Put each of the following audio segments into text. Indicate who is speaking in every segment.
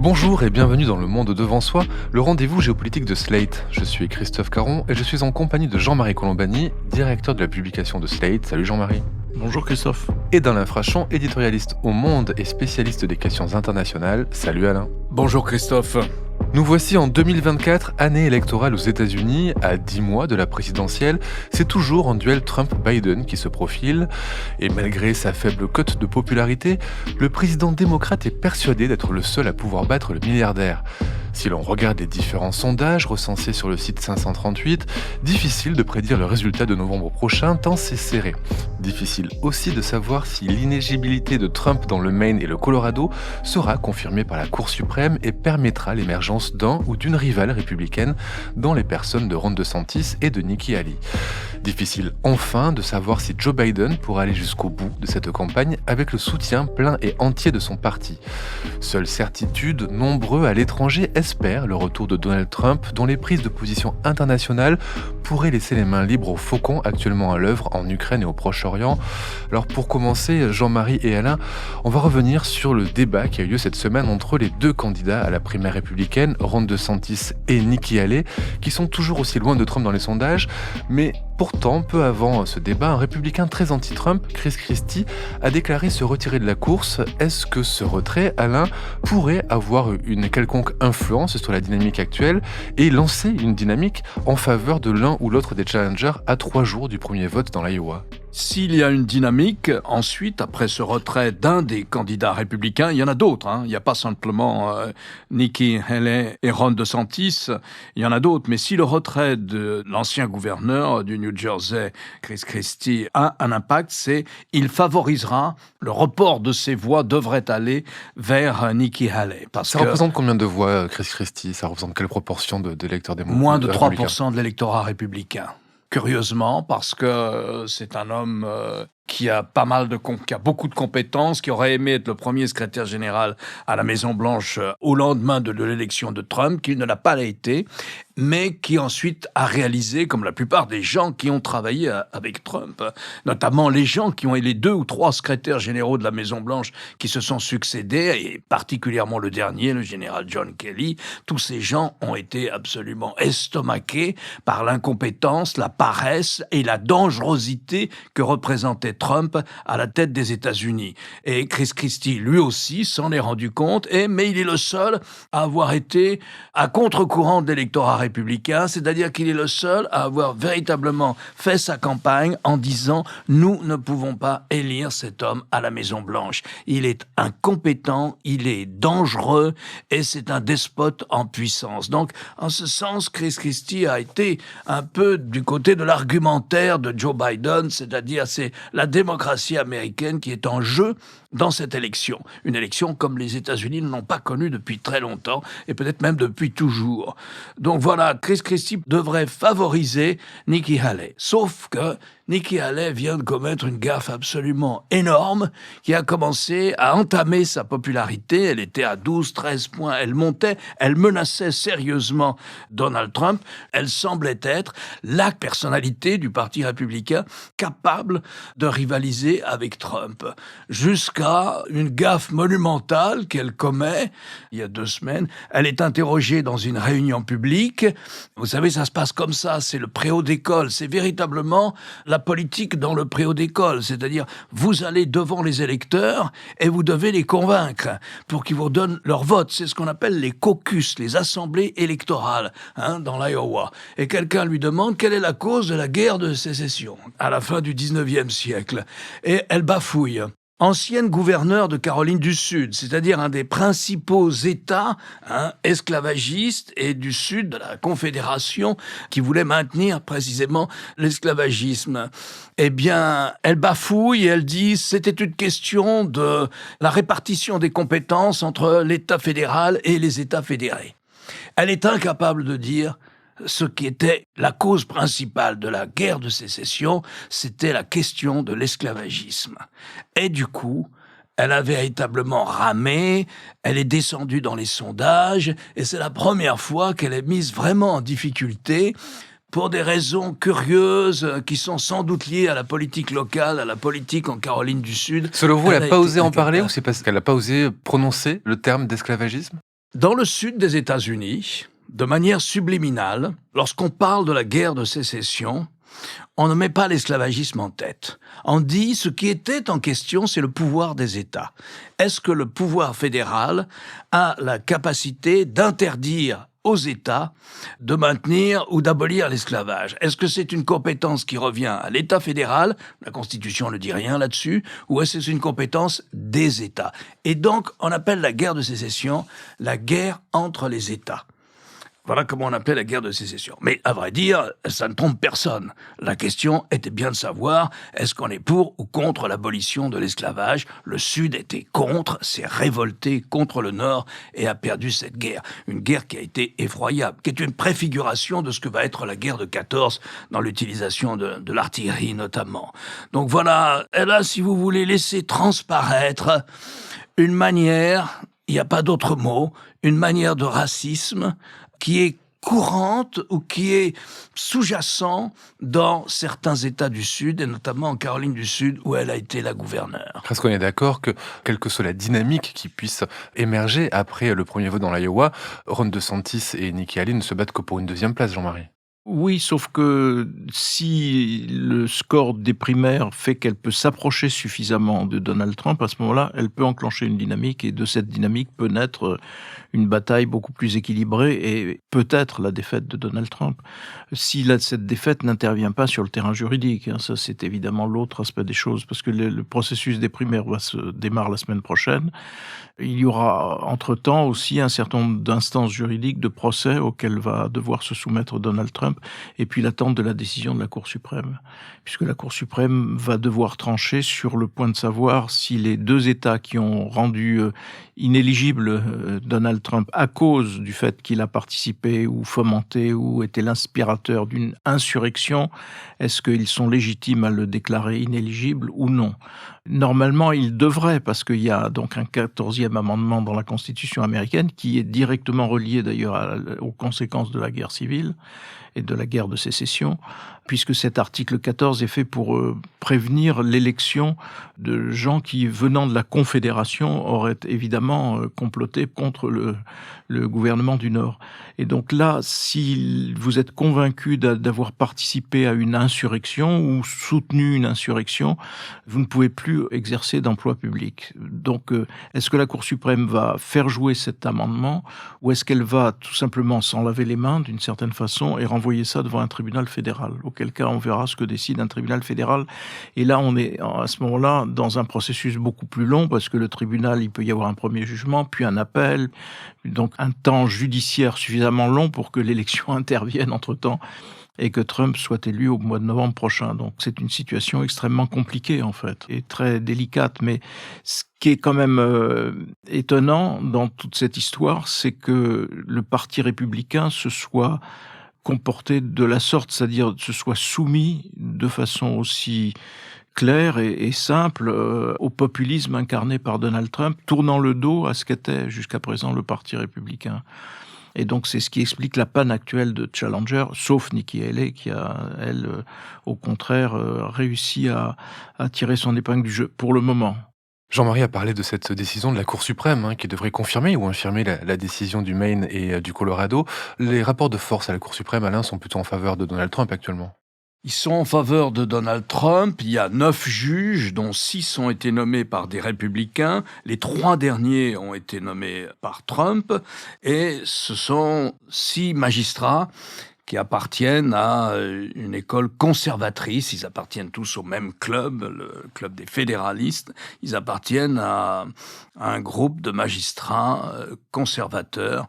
Speaker 1: Bonjour et bienvenue dans Le Monde Devant Soi, le rendez-vous géopolitique de Slate. Je suis Christophe Caron et je suis en compagnie de Jean-Marie Colombani, directeur de la publication de Slate. Salut Jean-Marie.
Speaker 2: Bonjour Christophe.
Speaker 1: Et d'Alain Frachon, éditorialiste au Monde et spécialiste des questions internationales. Salut Alain.
Speaker 3: Bonjour Christophe.
Speaker 1: Nous voici en 2024, année électorale aux États-Unis, à 10 mois de la présidentielle. C'est toujours un duel Trump-Biden qui se profile. Et malgré sa faible cote de popularité, le président démocrate est persuadé d'être le seul à pouvoir battre le milliardaire. Si l'on regarde les différents sondages recensés sur le site 538, difficile de prédire le résultat de novembre prochain tant c'est serré. Difficile aussi de savoir si l'inéligibilité de Trump dans le Maine et le Colorado sera confirmée par la Cour suprême et permettra l'émergence d'un ou d'une rivale républicaine dans les personnes de Ron DeSantis et de Nikki Haley. Difficile enfin de savoir si Joe Biden pourra aller jusqu'au bout de cette campagne avec le soutien plein et entier de son parti. Seule certitude, nombreux à l'étranger espèrent le retour de Donald Trump dont les prises de position internationales pourraient laisser les mains libres aux faucons actuellement à l'œuvre en Ukraine et au Proche-Orient. Alors pour commencer, Jean-Marie et Alain, on va revenir sur le débat qui a eu lieu cette semaine entre les deux candidats à la primaire républicaine, Ron DeSantis et Nikki Haley, qui sont toujours aussi loin de Trump dans les sondages, mais pourtant, peu avant ce débat, un républicain très anti-Trump, Chris Christie, a déclaré se retirer de la course. Est-ce que ce retrait, Alain, pourrait avoir une quelconque influence sur la dynamique actuelle et lancer une dynamique en faveur de l'un ou l'autre des challengers à 3 jours du premier vote dans l'Iowa ?
Speaker 3: S'il y a une dynamique, ensuite, après ce retrait d'un des candidats républicains, il y en a d'autres. Il n'y a pas simplement Nikki Haley et Ron DeSantis, il y en a d'autres. Mais si le retrait de l'ancien gouverneur du New Jersey, Chris Christie, a un impact, c'est il favorisera, le report de ses voix devrait aller vers Nikki Haley.
Speaker 1: Ça représente combien de voix, Chris Christie ? Ça représente quelle proportion d'électeurs démocrates ?
Speaker 3: Moins de 3% de l'électorat républicain. Curieusement, parce que c'est un homme qui a qui a beaucoup de compétences, qui aurait aimé être le premier secrétaire général à la Maison-Blanche au lendemain de l'élection de Trump, qui ne l'a pas été, mais qui ensuite a réalisé, comme la plupart des gens qui ont travaillé avec Trump, notamment les gens qui ont été les 2 ou 3 secrétaires généraux de la Maison-Blanche qui se sont succédés, et particulièrement le dernier, le général John Kelly, tous ces gens ont été absolument estomaqués par l'incompétence, la paresse et la dangerosité que représentait Trump à la tête des États-Unis. Et Chris Christie, lui aussi, s'en est rendu compte, mais il est le seul à avoir été à contre-courant de l'électorat républicain, c'est-à-dire qu'il est le seul à avoir véritablement fait sa campagne en disant « Nous ne pouvons pas élire cet homme à la Maison-Blanche. Il est incompétent, il est dangereux et c'est un despote en puissance. » Donc, en ce sens, Chris Christie a été un peu du côté de l'argumentaire de Joe Biden, c'est-à-dire c'est la démocratie américaine qui est en jeu dans cette élection. Une élection comme les États-Unis ne l'ont pas connue depuis très longtemps et peut-être même depuis toujours. Donc voilà, Chris Christie devrait favoriser Nikki Haley. Sauf que Nikki Haley vient de commettre une gaffe absolument énorme qui a commencé à entamer sa popularité. Elle était à 12-13 points, elle montait, elle menaçait sérieusement Donald Trump. Elle semblait être la personnalité du Parti républicain capable de rivaliser avec Trump. Jusqu'à une gaffe monumentale qu'elle commet il y a 2 semaines. Elle est interrogée dans une réunion publique. Vous savez, ça se passe comme ça, c'est le préau d'école, c'est véritablement la politique dans le préau d'école, c'est-à-dire vous allez devant les électeurs et vous devez les convaincre pour qu'ils vous donnent leur vote. C'est ce qu'on appelle les caucus, les assemblées électorales dans l'Iowa. Et quelqu'un lui demande quelle est la cause de la guerre de sécession à la fin du 19e siècle. Et elle bafouille. Ancienne gouverneure de Caroline du Sud, c'est-à-dire un des principaux États esclavagistes et du Sud de la Confédération qui voulait maintenir précisément l'esclavagisme. Eh bien, elle bafouille et elle dit c'était une question de la répartition des compétences entre l'État fédéral et les États fédérés. Elle est incapable de dire ce qui était la cause principale de la guerre de sécession, c'était la question de l'esclavagisme. Et du coup, elle a véritablement ramé, elle est descendue dans les sondages, et c'est la première fois qu'elle est mise vraiment en difficulté pour des raisons curieuses qui sont sans doute liées à la politique locale, à la politique en Caroline du Sud.
Speaker 1: Selon vous, elle n'a pas osé en parler ou c'est parce qu'elle n'a pas osé prononcer le terme d'esclavagisme ?
Speaker 3: Dans le sud des États-Unis, de manière subliminale, lorsqu'on parle de la guerre de sécession, on ne met pas l'esclavagisme en tête. On dit ce qui était en question, c'est le pouvoir des États. Est-ce que le pouvoir fédéral a la capacité d'interdire aux États de maintenir ou d'abolir l'esclavage? Est-ce que c'est une compétence qui revient à l'État fédéral? La Constitution ne dit rien là-dessus. Ou est-ce que c'est une compétence des États? Et donc, on appelle la guerre de sécession la guerre entre les États. Voilà comment on appelle la guerre de sécession. Mais à vrai dire, ça ne trompe personne. La question était bien de savoir, est-ce qu'on est pour ou contre l'abolition de l'esclavage? Le Sud était contre, s'est révolté contre le Nord et a perdu cette guerre. Une guerre qui a été effroyable, qui est une préfiguration de ce que va être la guerre de 14 dans l'utilisation de l'artillerie notamment. Donc voilà, elle a, si vous voulez, laissé transparaître une manière, il n'y a pas d'autre mot, une manière de racisme qui est courante ou qui est sous-jacent dans certains États du Sud, et notamment en Caroline du Sud, où elle a été la gouverneure.
Speaker 1: Parce qu'on est d'accord que, quelle que soit la dynamique qui puisse émerger après le premier vote dans l'Iowa, Ron DeSantis et Nikki Haley ne se battent que pour une deuxième place, Jean-Marie.
Speaker 2: Oui, sauf que si le score des primaires fait qu'elle peut s'approcher suffisamment de Donald Trump, à ce moment-là, elle peut enclencher une dynamique, et de cette dynamique peut naître une bataille beaucoup plus équilibrée et peut-être la défaite de Donald Trump. Si cette défaite n'intervient pas sur le terrain juridique, ça c'est évidemment l'autre aspect des choses, parce que le processus des primaires démarre la semaine prochaine. Il y aura entre-temps aussi un certain nombre d'instances juridiques, de procès auxquels va devoir se soumettre Donald Trump, et puis l'attente de la décision de la Cour suprême, puisque la Cour suprême va devoir trancher sur le point de savoir si les deux États qui ont rendu inéligible Donald Trump à cause du fait qu'il a participé ou fomenté ou été l'inspirateur d'une insurrection, est-ce qu'ils sont légitimes à le déclarer inéligible ou non? Normalement, ils devraient, parce qu'il y a donc un 14e amendement dans la Constitution américaine qui est directement relié d'ailleurs aux conséquences de la guerre civile et de la guerre de sécession, puisque cet article 14 est fait pour prévenir l'élection de gens qui, venant de la Confédération, auraient évidemment comploté contre le gouvernement du Nord. Et donc là, si vous êtes convaincu d'avoir participé à une insurrection ou soutenu une insurrection, vous ne pouvez plus exercer d'emploi public. Donc, est-ce que la Cour suprême va faire jouer cet amendement, ou est-ce qu'elle va tout simplement s'en laver les mains d'une certaine façon et renvoyer ça devant un tribunal fédéral? Auquel cas, on verra ce que décide un tribunal fédéral. Et là, on est à ce moment-là dans un processus beaucoup plus long, parce que le tribunal, il peut y avoir un premier jugement, puis un appel, donc un temps judiciaire suffisamment long pour que l'élection intervienne entre-temps et que Trump soit élu au mois de novembre prochain. Donc c'est une situation extrêmement compliquée en fait, et très délicate. Mais ce qui est quand même étonnant dans toute cette histoire, c'est que le Parti républicain se soit comporté de la sorte, c'est-à-dire se soit soumis de façon aussi claire et simple au populisme incarné par Donald Trump, tournant le dos à ce qu'était jusqu'à présent le Parti républicain. Et donc, c'est ce qui explique la panne actuelle de Challenger, sauf Nikki Haley, qui a, elle, au contraire, réussi à tirer son épingle du jeu, pour le moment.
Speaker 1: Jean-Marie a parlé de cette décision de la Cour suprême qui devrait confirmer ou infirmer la décision du Maine et du Colorado. Les rapports de force à la Cour suprême, Alain, sont plutôt en faveur de Donald Trump actuellement.
Speaker 3: Ils sont en faveur de Donald Trump. Il y a 9 juges, dont 6 ont été nommés par des républicains. Les 3 derniers ont été nommés par Trump. Et ce sont 6 magistrats qui appartiennent à une école conservatrice. Ils appartiennent tous au même club, le club des fédéralistes. Ils appartiennent à un groupe de magistrats conservateurs.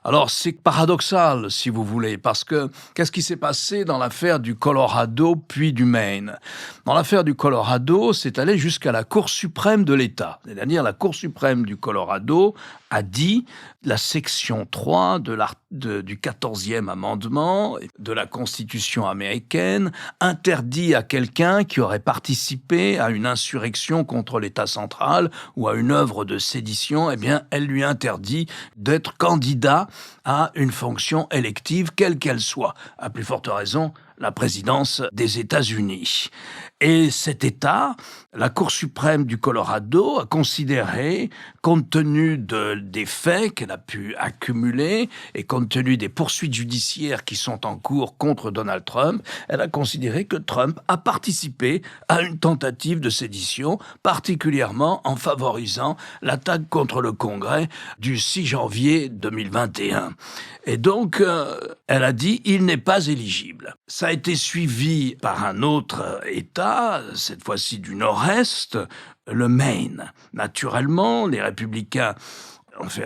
Speaker 3: Alors, c'est paradoxal, si vous voulez, parce que qu'est-ce qui s'est passé dans l'affaire du Colorado puis du Maine? Dans l'affaire du Colorado, c'est allé jusqu'à la Cour suprême de l'État. C'est-à-dire, la Cour suprême du Colorado a dit la section 3 du 14e amendement de la Constitution américaine interdit à quelqu'un qui aurait participé à une insurrection contre l'État central ou à une œuvre de sédition, eh bien, elle lui interdit d'être candidat à une fonction élective, quelle qu'elle soit. À plus forte raison, la présidence des États-Unis. Et cet État, la Cour suprême du Colorado, a considéré, compte tenu des faits qu'elle a pu accumuler et compte tenu des poursuites judiciaires qui sont en cours contre Donald Trump, elle a considéré que Trump a participé à une tentative de sédition, particulièrement en favorisant l'attaque contre le Congrès du 6 janvier 2021. Et donc, elle a dit « il n'est pas éligible ». Ça a été suivi par un autre État, cette fois-ci du Nord-Est, le Maine. Naturellement, les républicains ont fait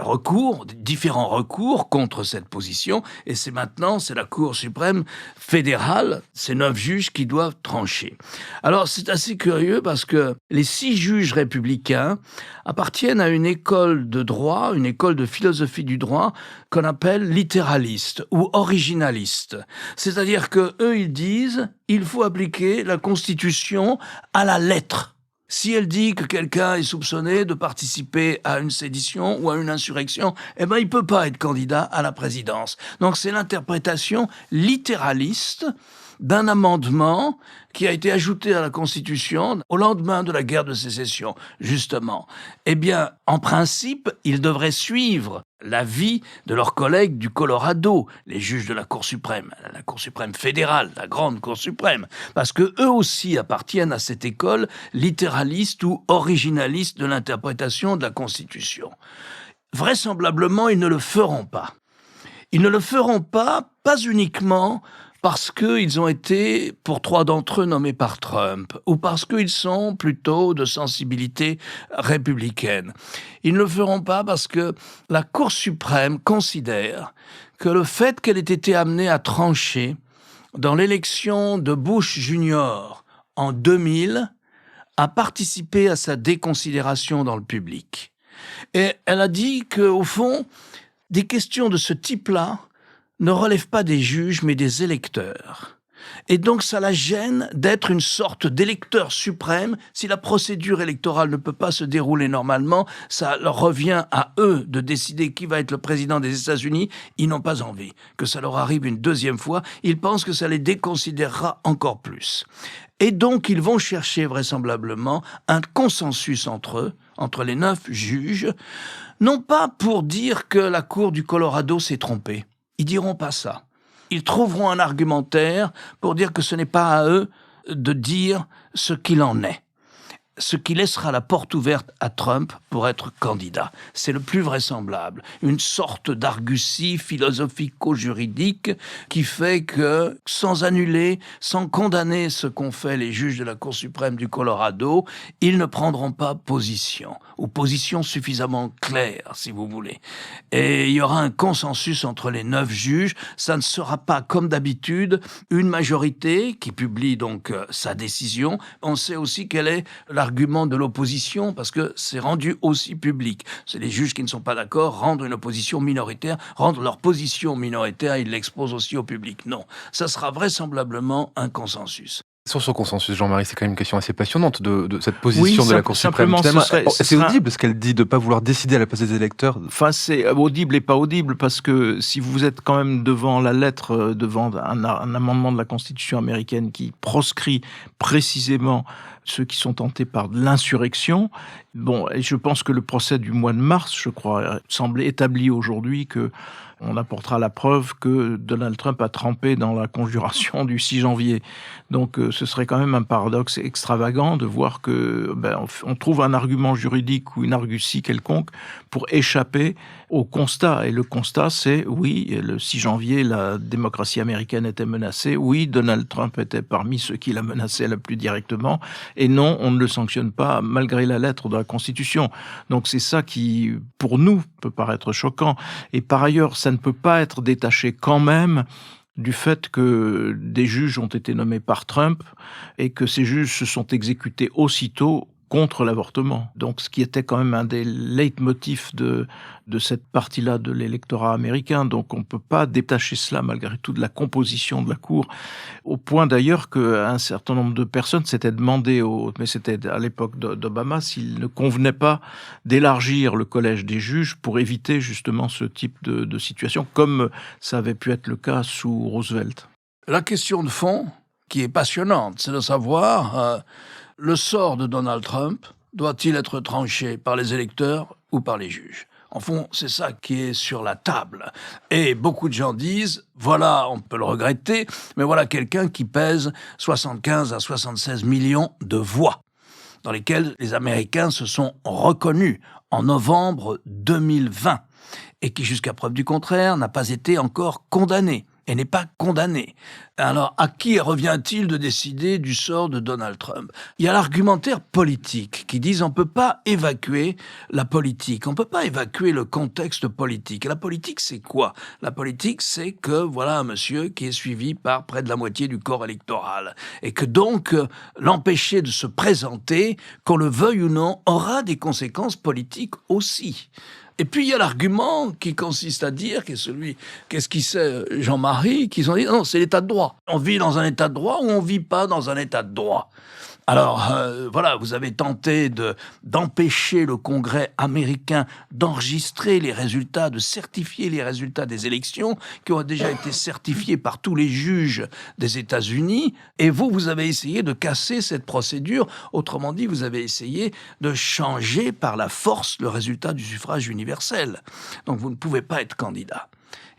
Speaker 3: différents recours contre cette position, et c'est la Cour suprême fédérale, ces 9 juges qui doivent trancher. Alors c'est assez curieux parce que les 6 juges républicains appartiennent à une école de droit, une école de philosophie du droit qu'on appelle littéraliste ou originaliste. C'est-à-dire que eux ils disent il faut appliquer la Constitution à la lettre. Si elle dit que quelqu'un est soupçonné de participer à une sédition ou à une insurrection, il ne peut pas être candidat à la présidence. Donc c'est l'interprétation littéraliste d'un amendement qui a été ajouté à la Constitution au lendemain de la guerre de sécession, justement. Eh bien, en principe, ils devraient suivre l'avis de leurs collègues du Colorado, les juges de la Cour suprême fédérale, la grande Cour suprême, parce que eux aussi appartiennent à cette école littéraliste ou originaliste de l'interprétation de la Constitution. Vraisemblablement, ils ne le feront pas. Ils ne le feront pas uniquement parce qu'ils ont été, pour 3 d'entre eux, nommés par Trump, ou parce qu'ils sont plutôt de sensibilité républicaine. Ils ne le feront pas parce que la Cour suprême considère que le fait qu'elle ait été amenée à trancher dans l'élection de Bush Jr. en 2000 a participé à sa déconsidération dans le public. Et elle a dit qu'au fond, des questions de ce type-là ne relève pas des juges, mais des électeurs. Et donc, ça la gêne d'être une sorte d'électeur suprême. Si la procédure électorale ne peut pas se dérouler normalement, ça leur revient à eux de décider qui va être le président des États-Unis. Ils n'ont pas envie que ça leur arrive une deuxième fois. Ils pensent que ça les déconsidérera encore plus. Et donc, ils vont chercher vraisemblablement un consensus entre eux, entre les 9 juges, non pas pour dire que la Cour du Colorado s'est trompée. Ils diront pas ça. Ils trouveront un argumentaire pour dire que ce n'est pas à eux de dire ce qu'il en est. Ce qui laissera la porte ouverte à Trump pour être candidat. C'est le plus vraisemblable. Une sorte d'argutie philosophico-juridique qui fait que, sans annuler, sans condamner ce qu'ont fait les juges de la Cour suprême du Colorado, ils ne prendront pas position, ou position suffisamment claire, si vous voulez. Et il y aura un consensus entre les 9 juges. Ça ne sera pas, comme d'habitude, une majorité qui publie donc sa décision. On sait aussi quelle est l'argument de l'opposition, parce que c'est rendu aussi public. C'est les juges qui ne sont pas d'accord, rendre leur position minoritaire, ils l'exposent aussi au public. Non, ça sera vraisemblablement un consensus.
Speaker 1: Sur ce consensus, Jean-Marie, c'est quand même une question assez passionnante de cette position de la Cour suprême. C'est audible ce qu'elle dit de ne pas vouloir décider à la place des électeurs.
Speaker 2: Enfin, c'est audible et pas audible, parce que si vous êtes quand même devant la lettre, devant un amendement de la Constitution américaine qui proscrit précisément ceux qui sont tentés par l'insurrection. Bon, et je pense que le procès du mois de mars, je crois, semble établi aujourd'hui que on apportera la preuve que Donald Trump a trempé dans la conjuration du 6 janvier. Donc ce serait quand même un paradoxe extravagant de voir que on trouve un argument juridique ou une argutie quelconque pour échapper au constat. Et le constat, c'est oui, le 6 janvier, la démocratie américaine était menacée. Oui, Donald Trump était parmi ceux qui la menaçaient le plus directement. Et non, on ne le sanctionne pas malgré la lettre de la Constitution. Donc c'est ça qui, pour nous, peut paraître choquant. Et par ailleurs, ça ne peut pas être détaché quand même du fait que des juges ont été nommés par Trump et que ces juges se sont exécutés aussitôt contre l'avortement. Donc, ce qui était quand même un des leitmotifs de cette partie-là de l'électorat américain. Donc, on ne peut pas détacher cela, malgré tout, de la composition de la Cour. Au point, d'ailleurs, qu'un certain nombre de personnes s'étaient demandé, mais c'était à l'époque d'Obama, s'il ne convenait pas d'élargir le collège des juges pour éviter, justement, ce type de situation, comme ça avait pu être le cas sous Roosevelt.
Speaker 3: La question de fond, qui est passionnante, c'est de savoir le sort de Donald Trump doit-il être tranché par les électeurs ou par les juges. En fond, c'est ça qui est sur la table. Et beaucoup de gens disent, voilà, on peut le regretter, mais voilà quelqu'un qui pèse 75 à 76 millions de voix, dans lesquelles les Américains se sont reconnus en novembre 2020, et qui, jusqu'à preuve du contraire, n'a pas été encore condamné. Et n'est pas condamné. Alors, à qui revient-il de décider du sort de Donald Trump ? Il y a l'argumentaire politique qui dit on ne peut pas évacuer la politique, on ne peut pas évacuer le contexte politique. Et la politique, c'est quoi ? La politique, c'est que voilà un monsieur qui est suivi par près de la moitié du corps électoral. Et que donc, l'empêcher de se présenter, qu'on le veuille ou non, aura des conséquences politiques aussi. Et puis, il y a l'argument qui consiste à dire, qu'est-ce qu'il sait Jean-Marie, qu'ils ont dit, non, c'est l'état de droit. On vit dans un état de droit ou on vit pas dans un état de droit. Alors, voilà, vous avez tenté d'empêcher le Congrès américain d'enregistrer les résultats, de certifier les résultats des élections qui ont déjà été certifiés par tous les juges des États-Unis. Et vous avez essayé de casser cette procédure. Autrement dit, vous avez essayé de changer par la force le résultat du suffrage universel. Donc, vous ne pouvez pas être candidat.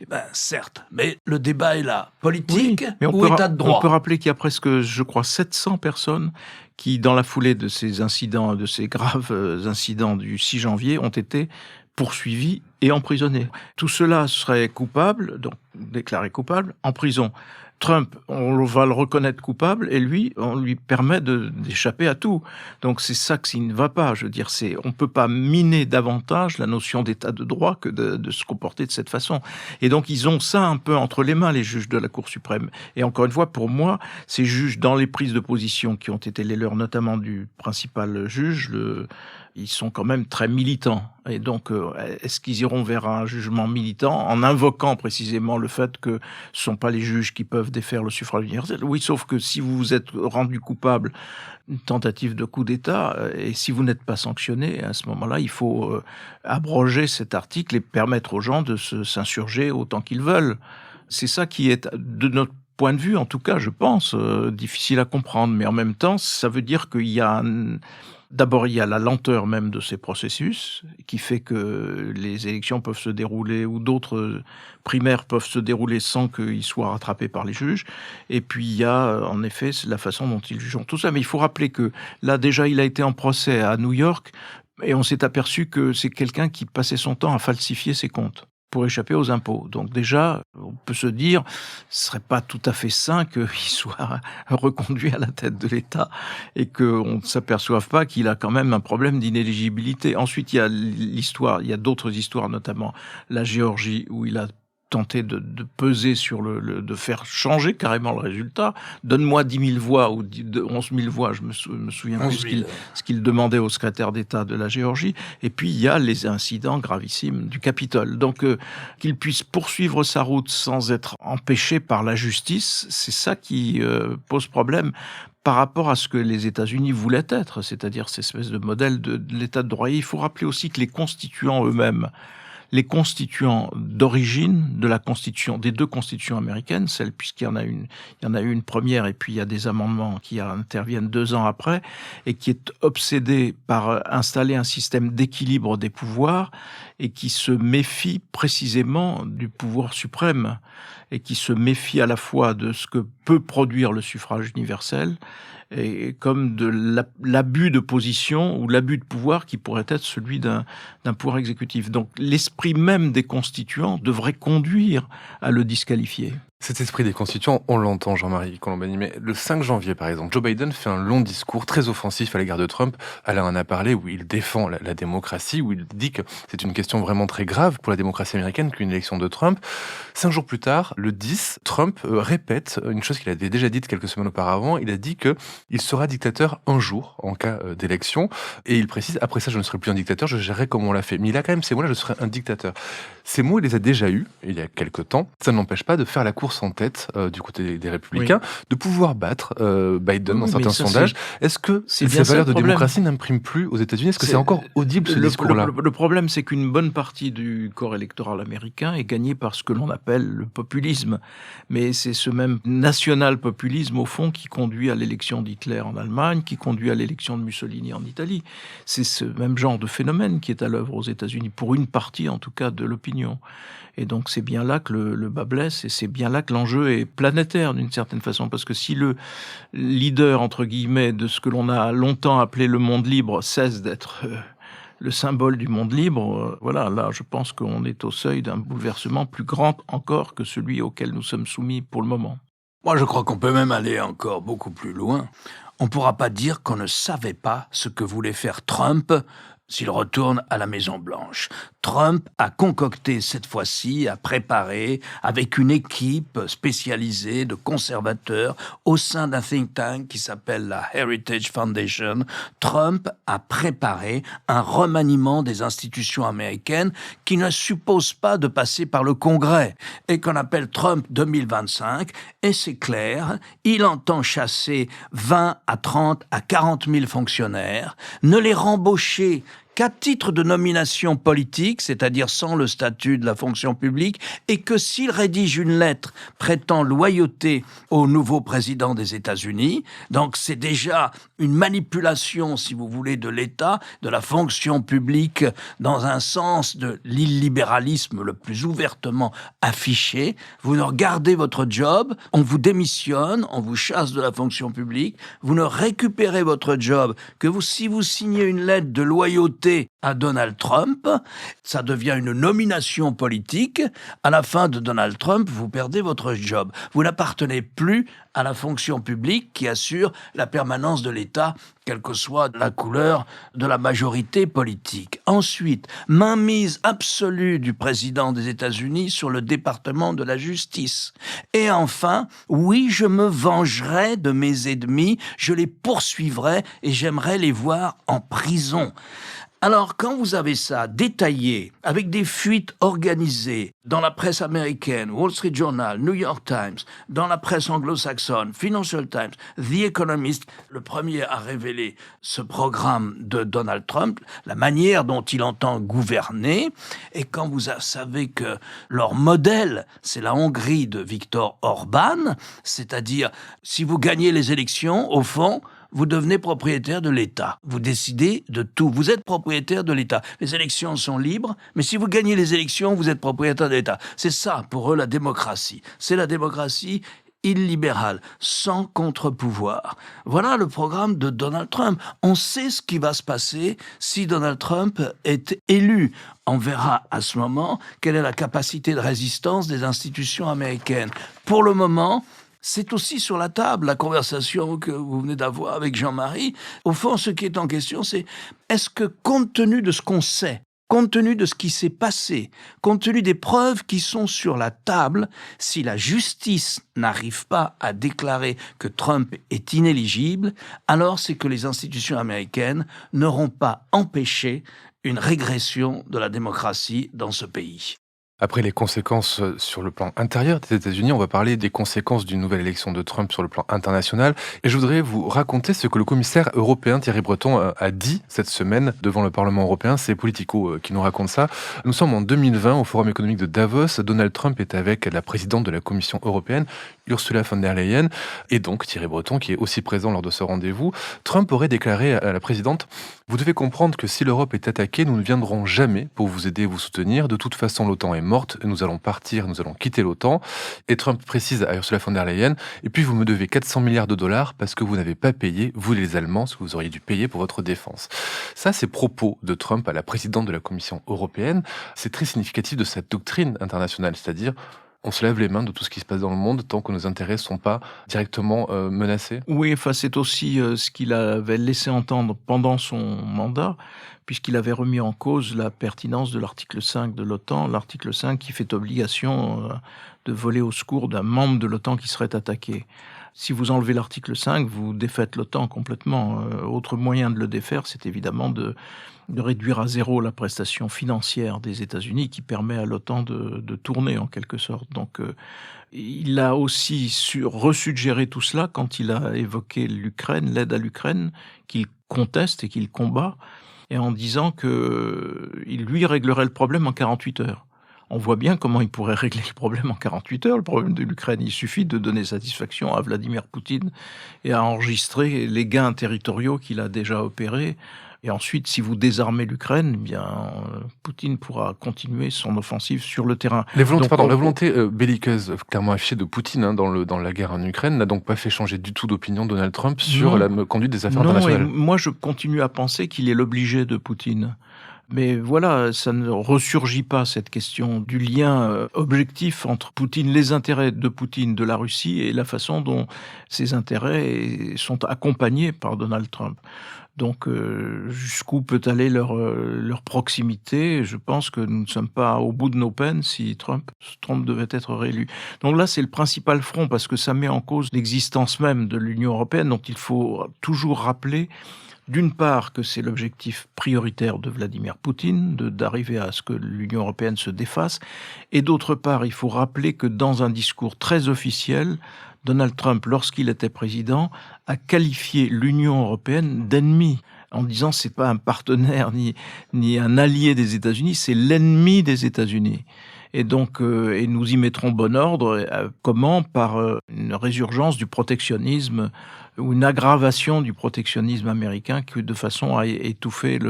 Speaker 3: Eh bien, certes, mais le débat est là. Politique ou état de droit ?
Speaker 2: On peut rappeler qu'il y a presque, je crois, 700 personnes qui, dans la foulée de ces incidents, de ces graves incidents du 6 janvier, ont été poursuivis et emprisonnés. Tout cela serait coupable, donc déclaré coupable, en prison. Trump, on va le reconnaître coupable, et lui, on lui permet d'échapper à tout. Donc c'est ça qui ne va pas. Je veux dire, on ne peut pas miner davantage la notion d'état de droit que de se comporter de cette façon. Et donc ils ont ça un peu entre les mains, les juges de la Cour suprême. Et encore une fois, pour moi, ces juges, dans les prises de position qui ont été les leurs, notamment du principal juge, ils sont quand même très militants. Et donc, est-ce qu'ils iront vers un jugement militant en invoquant précisément le fait que ce ne sont pas les juges qui peuvent défaire le suffrage universel ? Oui, sauf que si vous vous êtes rendu coupable d'une tentative de coup d'État, et si vous n'êtes pas sanctionné, à ce moment-là, il faut abroger cet article et permettre aux gens de s'insurger autant qu'ils veulent. C'est ça qui est, de notre point de vue, en tout cas, je pense, difficile à comprendre. Mais en même temps, ça veut dire qu'il y a D'abord, il y a la lenteur même de ces processus qui fait que les élections peuvent se dérouler ou d'autres primaires peuvent se dérouler sans qu'ils soient rattrapés par les juges. Et puis, il y a en effet la façon dont ils jugent tout ça. Mais il faut rappeler que là, déjà, il a été en procès à New York et on s'est aperçu que c'est quelqu'un qui passait son temps à falsifier ses comptes pour échapper aux impôts. Donc déjà, on peut se dire, ce serait pas tout à fait sain qu'il soit reconduit à la tête de l'État et qu'on ne s'aperçoive pas qu'il a quand même un problème d'inéligibilité. Ensuite, il y a l'histoire, il y a d'autres histoires, notamment la Géorgie, où il a tenté de peser sur de faire changer carrément le résultat. Donne-moi 10 000 voix ou 11 000 voix, je me souviens plus ce qu'il demandait au secrétaire d'État de la Géorgie. Et puis, il y a les incidents gravissimes du Capitole. Donc, qu'il puisse poursuivre sa route sans être empêché par la justice, c'est ça qui pose problème par rapport à ce que les États-Unis voulaient être, c'est-à-dire cette espèce de modèle de l'État de droit. Et il faut rappeler aussi que les constituants eux-mêmes, les constituants d'origine de la constitution, des deux constitutions américaines, celle puisqu'il y en a une première et puis il y a des amendements qui interviennent 2 ans après et qui est obsédé par installer un système d'équilibre des pouvoirs et qui se méfie précisément du pouvoir suprême et qui se méfie à la fois de ce que peut produire le suffrage universel et comme de l'abus de position ou l'abus de pouvoir qui pourrait être celui d'un pouvoir exécutif. Donc l'esprit même des constituants devrait conduire à le disqualifier.
Speaker 1: Cet esprit des constituants, on l'entend, Jean-Marie Colombani, mais le 5 janvier, par exemple, Joe Biden fait un long discours très offensif à l'égard de Trump. Alain en a parlé, où il défend la démocratie, où il dit que c'est une question vraiment très grave pour la démocratie américaine qu'une élection de Trump. 5 jours plus tard, le 10, Trump répète une chose qu'il avait déjà dite quelques semaines auparavant. Il a dit qu'il sera dictateur un jour en cas d'élection. Et il précise, après ça, je ne serai plus un dictateur, je gérerai comme on l'a fait. Mais il a quand même ces mots-là, je serai un dictateur. Ces mots, il les a déjà eus, il y a quelques temps. Ça ne l'empêche pas de faire la course course en tête du côté des Républicains, de pouvoir battre Biden dans certains sondages. Est-ce que ces valeurs de démocratie n'impriment plus aux États-Unis? Est-ce que c'est encore audible ce discours-là?
Speaker 2: Le problème, c'est qu'une bonne partie du corps électoral américain est gagnée par ce que l'on appelle le populisme. Mais c'est ce même national-populisme, au fond, qui conduit à l'élection d'Hitler en Allemagne, qui conduit à l'élection de Mussolini en Italie. C'est ce même genre de phénomène qui est à l'œuvre aux États-Unis, pour une partie en tout cas de l'opinion. Et donc c'est bien là que le bas blesse, et c'est bien là que l'enjeu est planétaire d'une certaine façon, parce que si le leader, entre guillemets, de ce que l'on a longtemps appelé le monde libre cesse d'être le symbole du monde libre, voilà, là je pense qu'on est au seuil d'un bouleversement plus grand encore que celui auquel nous sommes soumis pour le moment.
Speaker 3: Moi, je crois qu'on peut même aller encore beaucoup plus loin. On ne pourra pas dire qu'on ne savait pas ce que voulait faire Trump s'il retourne à la Maison-Blanche. Trump a concocté cette fois-ci, a préparé, avec une équipe spécialisée de conservateurs au sein d'un think tank qui s'appelle la Heritage Foundation. Trump a préparé un remaniement des institutions américaines qui ne suppose pas de passer par le Congrès et qu'on appelle Trump 2025. Et c'est clair, il entend chasser 20 à 30 à 40 000 fonctionnaires, ne les rembaucher qu'à titre de nomination politique, c'est-à-dire sans le statut de la fonction publique, et que s'il rédige une lettre prêtant loyauté au nouveau président des États-Unis, donc c'est déjà une manipulation, si vous voulez, de l'État, de la fonction publique, dans un sens de l'illibéralisme le plus ouvertement affiché. Vous ne gardez votre job, on vous démissionne, on vous chasse de la fonction publique, vous ne récupérez votre job que si vous signez une lettre de loyauté à Donald Trump, ça devient une nomination politique. À la fin de Donald Trump, vous perdez votre job. Vous n'appartenez plus à la fonction publique qui assure la permanence de l'État, quelle que soit la couleur de la majorité politique. Ensuite, mainmise absolue du président des États-Unis sur le département de la justice. Et enfin, oui, je me vengerai de mes ennemis, je les poursuivrai et j'aimerais les voir en prison. Alors, quand vous avez ça détaillé, avec des fuites organisées dans la presse américaine, Wall Street Journal, New York Times, dans la presse anglo-saxonne, Financial Times, The Economist, le premier à révéler ce programme de Donald Trump, la manière dont il entend gouverner, et quand vous savez que leur modèle, c'est la Hongrie de Viktor Orban, c'est-à-dire, si vous gagnez les élections, au fond, vous devenez propriétaire de l'État. Vous décidez de tout. Vous êtes propriétaire de l'État. Les élections sont libres, mais si vous gagnez les élections, vous êtes propriétaire de l'État. C'est ça, pour eux, la démocratie. C'est la démocratie illibérale, sans contre-pouvoir. Voilà le programme de Donald Trump. On sait ce qui va se passer si Donald Trump est élu. On verra à ce moment quelle est la capacité de résistance des institutions américaines. Pour le moment, c'est aussi sur la table, la conversation que vous venez d'avoir avec Jean-Marie. Au fond, ce qui est en question, c'est est-ce que, compte tenu de ce qu'on sait, compte tenu de ce qui s'est passé, compte tenu des preuves qui sont sur la table, si la justice n'arrive pas à déclarer que Trump est inéligible, alors c'est que les institutions américaines n'auront pas empêché une régression de la démocratie dans ce pays.
Speaker 1: Après les conséquences sur le plan intérieur des États-Unis, on va parler des conséquences d'une nouvelle élection de Trump sur le plan international. Et je voudrais vous raconter ce que le commissaire européen Thierry Breton a dit cette semaine devant le Parlement européen. C'est Politico qui nous raconte ça. Nous sommes en 2020 au Forum économique de Davos. Donald Trump est avec la présidente de la Commission européenne, Ursula von der Leyen, et donc Thierry Breton qui est aussi présent lors de ce rendez-vous. Trump aurait déclaré à la présidente: « Vous devez comprendre que si l'Europe est attaquée, nous ne viendrons jamais pour vous aider et vous soutenir. De toute façon, l'OTAN est morte, nous allons partir, nous allons quitter l'OTAN. » Et Trump précise à Ursula von der Leyen: « Et puis vous me devez 400 milliards de dollars parce que vous n'avez pas payé, vous les Allemands, ce que vous auriez dû payer pour votre défense. » Ça, c'est propos de Trump à la présidente de la Commission européenne. C'est très significatif de cette doctrine internationale, c'est-à-dire on se lève les mains de tout ce qui se passe dans le monde tant que nos intérêts ne sont pas directement menacés.
Speaker 2: Oui, enfin, c'est aussi ce qu'il avait laissé entendre pendant son mandat, puisqu'il avait remis en cause la pertinence de l'article 5 de l'OTAN, l'article 5 qui fait obligation de voler au secours d'un membre de l'OTAN qui serait attaqué. Si vous enlevez l'article 5, vous défaites l'OTAN complètement. Autre moyen de le défaire, c'est évidemment de réduire à zéro la prestation financière des États-Unis qui permet à l'OTAN de tourner en quelque sorte. Donc il a aussi resuggéré tout cela quand il a évoqué l'Ukraine, l'aide à l'Ukraine, qu'il conteste et qu'il combat, et en disant qu'il lui réglerait le problème en 48 heures. On voit bien comment il pourrait régler le problème en 48 heures, le problème de l'Ukraine. Il suffit de donner satisfaction à Vladimir Poutine et à enregistrer les gains territoriaux qu'il a déjà opérés. Et ensuite, si vous désarmez l'Ukraine, eh bien, Poutine pourra continuer son offensive sur le terrain.
Speaker 1: La volonté belliqueuse clairement affichée de Poutine dans la guerre en Ukraine n'a donc pas fait changer du tout d'opinion Donald Trump sur la conduite des affaires internationales.
Speaker 2: Moi, je continue à penser qu'il est l'obligé de Poutine. Mais voilà, ça ne ressurgit pas cette question du lien objectif entre Poutine, les intérêts de Poutine, de la Russie, et la façon dont ces intérêts sont accompagnés par Donald Trump. Donc, jusqu'où peut aller leur proximité? Je pense que nous ne sommes pas au bout de nos peines si Trump devait être réélu. Donc là, c'est le principal front, parce que ça met en cause l'existence même de l'Union européenne, dont il faut toujours rappeler, d'une part, que c'est l'objectif prioritaire de Vladimir Poutine, d'arriver à ce que l'Union européenne se défasse, et d'autre part, il faut rappeler que dans un discours très officiel, Donald Trump, lorsqu'il était président, a qualifié l'Union européenne d'ennemi, en disant c'est pas un partenaire ni un allié des États-Unis, c'est l'ennemi des États-Unis. Et donc, et nous y mettrons bon ordre. Comment? Par une résurgence du protectionnisme ou une aggravation du protectionnisme américain de façon à étouffer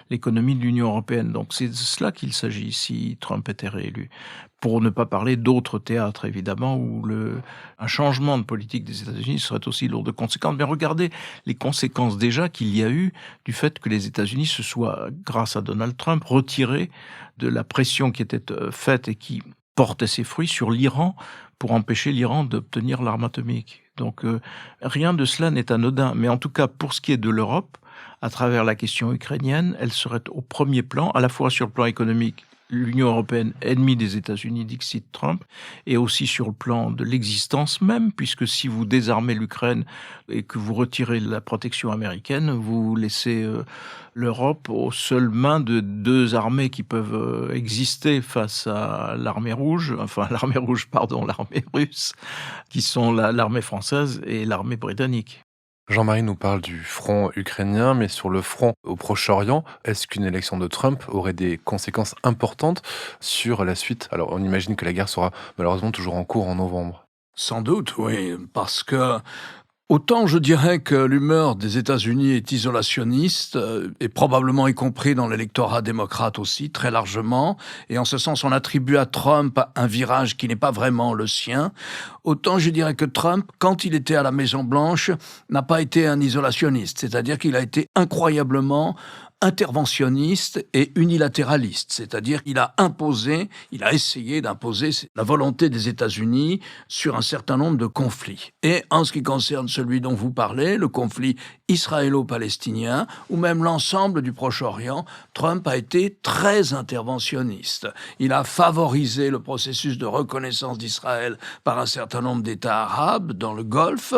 Speaker 2: l'économie de l'Union européenne. Donc c'est de cela qu'il s'agit si Trump était réélu. Pour ne pas parler d'autres théâtres, évidemment, où un changement de politique des États-Unis serait aussi lourd de conséquences. Mais regardez les conséquences déjà qu'il y a eu du fait que les États-Unis se soient, grâce à Donald Trump, retirés de la pression qui était faite et qui portait ses fruits sur l'Iran pour empêcher l'Iran d'obtenir l'arme atomique. Donc rien de cela n'est anodin. Mais en tout cas, pour ce qui est de l'Europe, à travers la question ukrainienne, elle serait au premier plan, à la fois sur le plan économique, l'Union européenne ennemie des États-Unis, dixit Trump, et aussi sur le plan de l'existence même, puisque si vous désarmez l'Ukraine et que vous retirez la protection américaine, vous laissez l'Europe aux seules mains de deux armées qui peuvent exister face à l'armée russe, qui sont l'armée française et l'armée britannique.
Speaker 1: Jean-Marie nous parle du front ukrainien, mais sur le front au Proche-Orient, est-ce qu'une élection de Trump aurait des conséquences importantes sur la suite? Alors, on imagine que la guerre sera malheureusement toujours en cours en novembre.
Speaker 3: Sans doute, oui, parce que autant je dirais que l'humeur des États-Unis est isolationniste, et probablement y compris dans l'électorat démocrate aussi, très largement, et en ce sens on attribue à Trump un virage qui n'est pas vraiment le sien, autant je dirais que Trump, quand il était à la Maison-Blanche, n'a pas été un isolationniste, c'est-à-dire qu'il a été incroyablement interventionniste et unilatéraliste, c'est-à-dire qu'il a essayé d'imposer la volonté des États-Unis sur un certain nombre de conflits. Et en ce qui concerne celui dont vous parlez, le conflit israélo-palestinien, ou même l'ensemble du Proche-Orient, Trump a été très interventionniste. Il a favorisé le processus de reconnaissance d'Israël par un certain nombre d'États arabes dans le Golfe,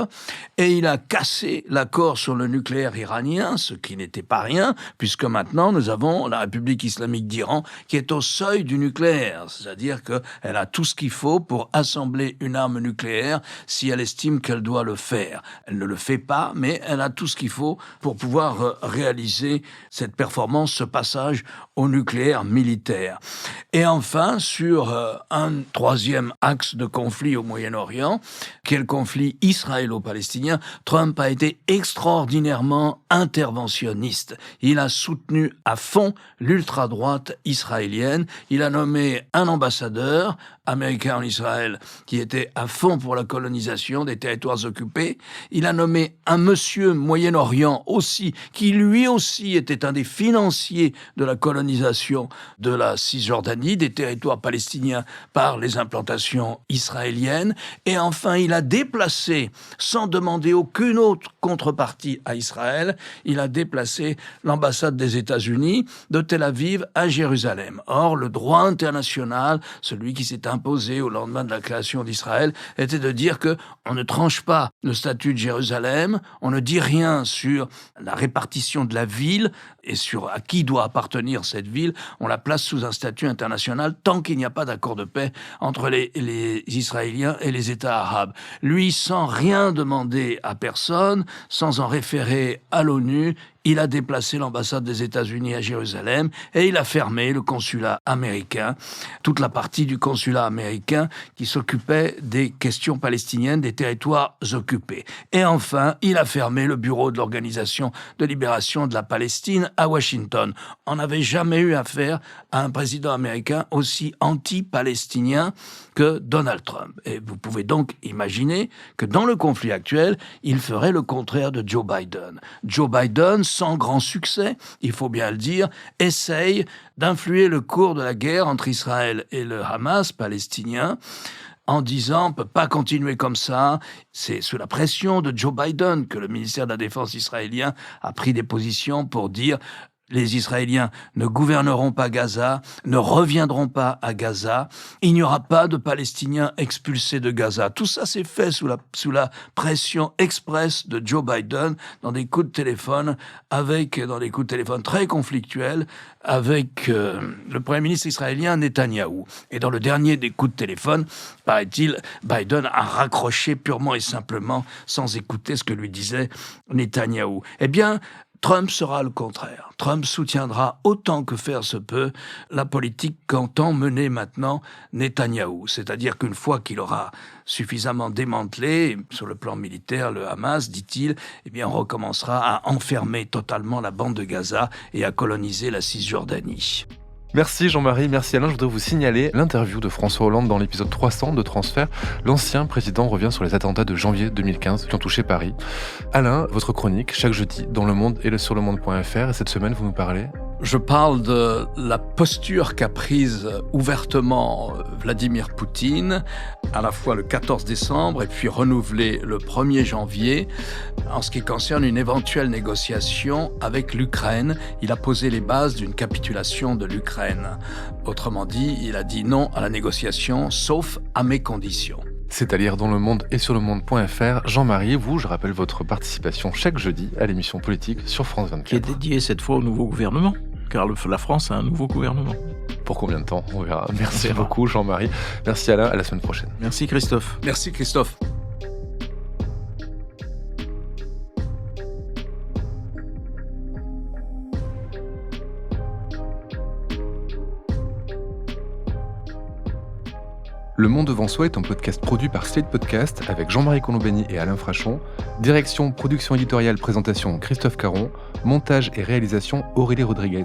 Speaker 3: et il a cassé l'accord sur le nucléaire iranien, ce qui n'était pas rien, puisque maintenant nous avons la République islamique d'Iran qui est au seuil du nucléaire, c'est-à-dire qu'elle a tout ce qu'il faut pour assembler une arme nucléaire si elle estime qu'elle doit le faire. Elle ne le fait pas, mais elle a tout ce qu'il faut pour pouvoir réaliser cette performance, ce passage au nucléaire militaire. Et enfin, sur un troisième axe de conflit au Moyen-Orient, qui est le conflit israélo-palestinien, Trump a été extraordinairement interventionniste. Il a soutenu à fond l'ultra-droite israélienne. Il a nommé un ambassadeur américain en Israël qui était à fond pour la colonisation des territoires occupés. Il a nommé un monsieur Moyen-Orient aussi, qui lui aussi était un des financiers de la colonisation de la Cisjordanie, des territoires palestiniens par les implantations israéliennes. Et enfin, il a déplacé, sans demander aucune autre contrepartie à Israël, il a déplacé l'ambassade l'ambassade des États-Unis de Tel Aviv à Jérusalem. Or, le droit international, celui qui s'est imposé au lendemain de la création d'Israël, était de dire que on ne tranche pas le statut de Jérusalem, on ne dit rien sur la répartition de la ville et sur à qui doit appartenir cette ville, on la place sous un statut international tant qu'il n'y a pas d'accord de paix entre les Israéliens et les États arabes. Lui, sans rien demander à personne, sans en référer à l'ONU, il a déplacé l'ambassade des États-Unis à Jérusalem et il a fermé le consulat américain, toute la partie du consulat américain qui s'occupait des questions palestiniennes, des territoires occupés. Et enfin, il a fermé le bureau de l'Organisation de libération de la Palestine à Washington. On n'avait jamais eu affaire à un président américain aussi anti-palestinien que Donald Trump. Et vous pouvez donc imaginer que dans le conflit actuel, il ferait le contraire de Joe Biden. Joe Biden, sans grand succès, il faut bien le dire, essaye d'influer le cours de la guerre entre Israël et le Hamas palestinien en disant « on ne peut pas continuer comme ça ». C'est sous la pression de Joe Biden que le ministère de la Défense israélien a pris des positions pour dire « les Israéliens ne gouverneront pas Gaza, ne reviendront pas à Gaza, il n'y aura pas de Palestiniens expulsés de Gaza ». Tout ça s'est fait sous la pression express de Joe Biden dans des coups de téléphone très conflictuels avec le Premier ministre israélien Netanyahou. Et dans le dernier des coups de téléphone, paraît-il, Biden a raccroché purement et simplement sans écouter ce que lui disait Netanyahou. Eh bien, Trump sera le contraire. Trump soutiendra autant que faire se peut la politique qu'entend mener maintenant Netanyahou. C'est-à-dire qu'une fois qu'il aura suffisamment démantelé, sur le plan militaire, le Hamas, dit-il, eh bien, on recommencera à enfermer totalement la bande de Gaza et à coloniser la Cisjordanie.
Speaker 1: Merci Jean-Marie, merci Alain. Je voudrais vous signaler l'interview de François Hollande dans l'épisode 300 de Transfert. L'ancien président revient sur les attentats de janvier 2015 qui ont touché Paris. Alain, votre chronique, chaque jeudi, dans Le Monde et sur lemonde.fr. Et cette semaine, vous nous parlez ?
Speaker 3: Je parle de la posture qu'a prise ouvertement Vladimir Poutine, à la fois le 14 décembre et puis renouvelée le 1er janvier, en ce qui concerne une éventuelle négociation avec l'Ukraine. Il a posé les bases d'une capitulation de l'Ukraine. Autrement dit, il a dit non à la négociation, sauf à mes conditions.
Speaker 1: C'est à lire dans Le Monde et sur lemonde.fr. Jean-Marie, vous, je rappelle votre participation chaque jeudi à l'émission politique sur France 24.
Speaker 2: Qui est dédiée cette fois au nouveau gouvernement, car la France a un nouveau gouvernement.
Speaker 1: Pour combien de temps ? On verra. Merci beaucoup Jean-Marie. Merci Alain, à la semaine prochaine.
Speaker 2: Merci Christophe.
Speaker 3: Merci Christophe.
Speaker 1: Le Monde devant soi est un podcast produit par Slate Podcast avec Jean-Marie Colombani et Alain Frachon. Direction, production éditoriale, présentation Christophe Caron. Montage et réalisation Aurélie Rodriguez.